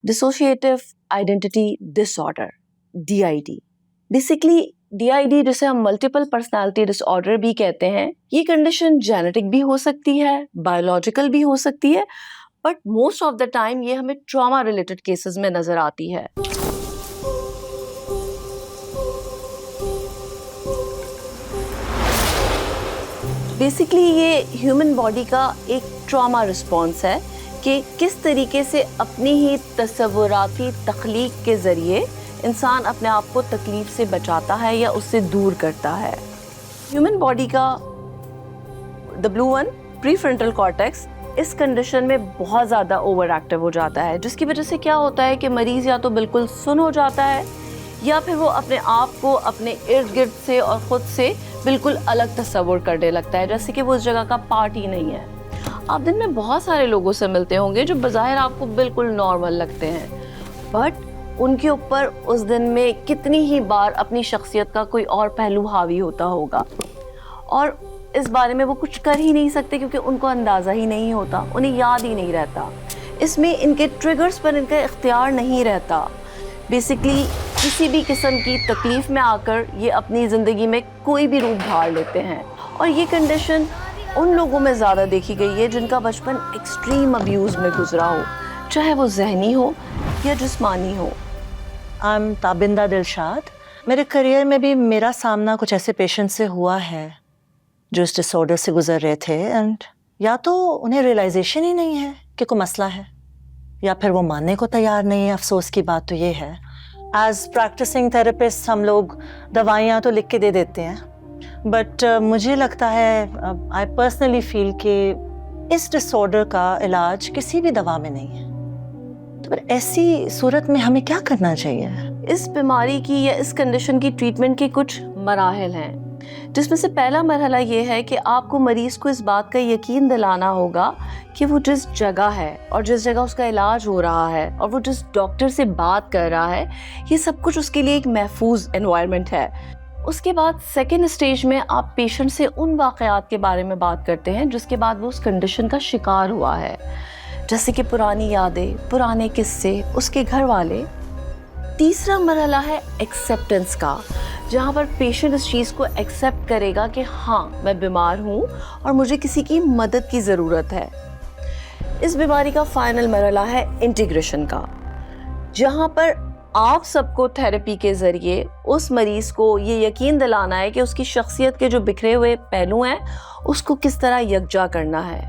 Dissociative identity disorder, DID। Basically DID, जिसे हम multiple personality disorder भी कहते हैं, ये कंडीशन जेनेटिक भी हो सकती है, बायोलॉजिकल भी हो सकती है, but most of the time ये हमें ट्रॉमा रिलेटेड केसेस में नजर आती है। बेसिकली ये ह्यूमन बॉडी का एक ट्रॉमा रिस्पॉन्स है कि किस तरीके से अपनी ही तसव्वुराती तख्लीक के ज़रिए इंसान अपने आप को तकलीफ से बचाता है या उससे दूर करता है। ह्यूमन बॉडी का the blue one prefrontal cortex इस कंडीशन में बहुत ज़्यादा ओवर एक्टिव हो जाता है, जिसकी वजह से क्या होता है कि मरीज़ या तो बिल्कुल सुन हो जाता है या फिर वो अपने आप को अपने इर्द गिर्द से और ख़ुद से बिल्कुल अलग तस्वुर करने लगता है, जैसे कि वो उस जगह का पार्ट ही नहीं है। आप दिन में बहुत सारे लोगों से मिलते होंगे जो बज़ाहिर आपको बिल्कुल नॉर्मल लगते हैं, बट उनके ऊपर उस दिन में कितनी ही बार अपनी शख्सियत का कोई और पहलू हावी होता होगा और इस बारे में वो कुछ कर ही नहीं सकते क्योंकि उनको अंदाज़ा ही नहीं होता, उन्हें याद ही नहीं रहता। इसमें इनके ट्रिगर्स पर इनका इख्तियार नहीं रहता। बेसिकली किसी भी किस्म की तकलीफ़ में आकर ये अपनी ज़िंदगी में कोई भी रूप धार लेते हैं और ये कंडीशन उन लोगों में ज़्यादा देखी गई है जिनका बचपन एक्सट्रीम अब्यूज़ में गुजरा हो, चाहे वो ज़हनी हो या जिस्मानी हो। I am Tabinda Dilshad. मेरे करियर में भी मेरा सामना कुछ ऐसे पेशेंट से हुआ है जो इस डिसऑर्डर से गुजर रहे थे एंड या तो उन्हें रियलाइजेशन ही नहीं है कि कोई मसला है या फिर वो मानने को तैयार नहीं है। अफसोस की बात तो ये है, एज प्रैक्टिसिंग थेरेपिस्ट हम लोग दवाइयाँ तो लिख के दे देते हैं, बट मुझे लगता है, आई पर्सनली फील कि इस डिसऑर्डर का इलाज किसी भी दवा में नहीं है। तो फिर ऐसी सूरत में हमें क्या करना चाहिए? इस बीमारी की या इस कंडीशन की ट्रीटमेंट के कुछ मराहिल हैं, जिसमें से पहला मरहला ये है कि आपको मरीज़ को इस बात का यकीन दिलाना होगा कि वो जिस जगह है और जिस जगह उसका इलाज हो रहा है और वो जिस डॉक्टर से बात कर रहा है, ये सब कुछ उसके लिए एक महफूज एनवायरनमेंट है। उसके बाद सेकेंड स्टेज में आप पेशेंट से उन वाक़यात के बारे में बात करते हैं जिसके बाद वो उस कंडीशन का शिकार हुआ है, जैसे कि पुरानी यादें, पुराने किस्से, उसके घर वाले। तीसरा मरहला है एक्सेप्टेंस का, जहाँ पर पेशेंट इस चीज़ को एक्सेप्ट करेगा कि हाँ, मैं बीमार हूँ और मुझे किसी की मदद की ज़रूरत है। इस बीमारी का फाइनल मरहला है इंटीग्रेशन का, जहाँ पर आप सबको थेरेपी के ज़रिए उस मरीज़ को ये यकीन दिलाना है कि उसकी शख्सियत के जो बिखरे हुए पहलू हैं उसको किस तरह यकजा करना है।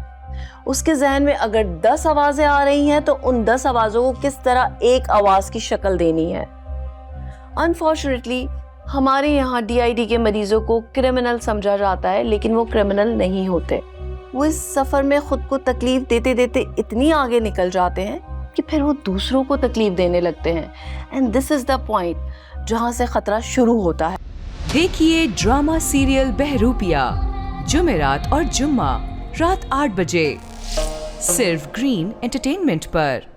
उसके जहन में अगर 10 आवाज़ें आ रही हैं तो उन 10 आवाज़ों को किस तरह एक आवाज़ की शक्ल देनी है। अनफॉर्चुनेटली हमारे यहाँ DID के मरीज़ों को क्रिमिनल समझा जाता है, लेकिन वो क्रिमिनल नहीं होते। वो इस सफ़र में ख़ुद को तकलीफ़ देते देते इतनी आगे निकल जाते हैं कि फिर वो दूसरों को तकलीफ़ देने लगते हैं। And this is the point जहाँ से ख़तरा शुरू होता है। देखिए ड्रामा सीरियल बहरूपिया जुमेरात और जुम्मा रात 8 बजे सिर्फ ग्रीन एंटरटेनमेंट पर।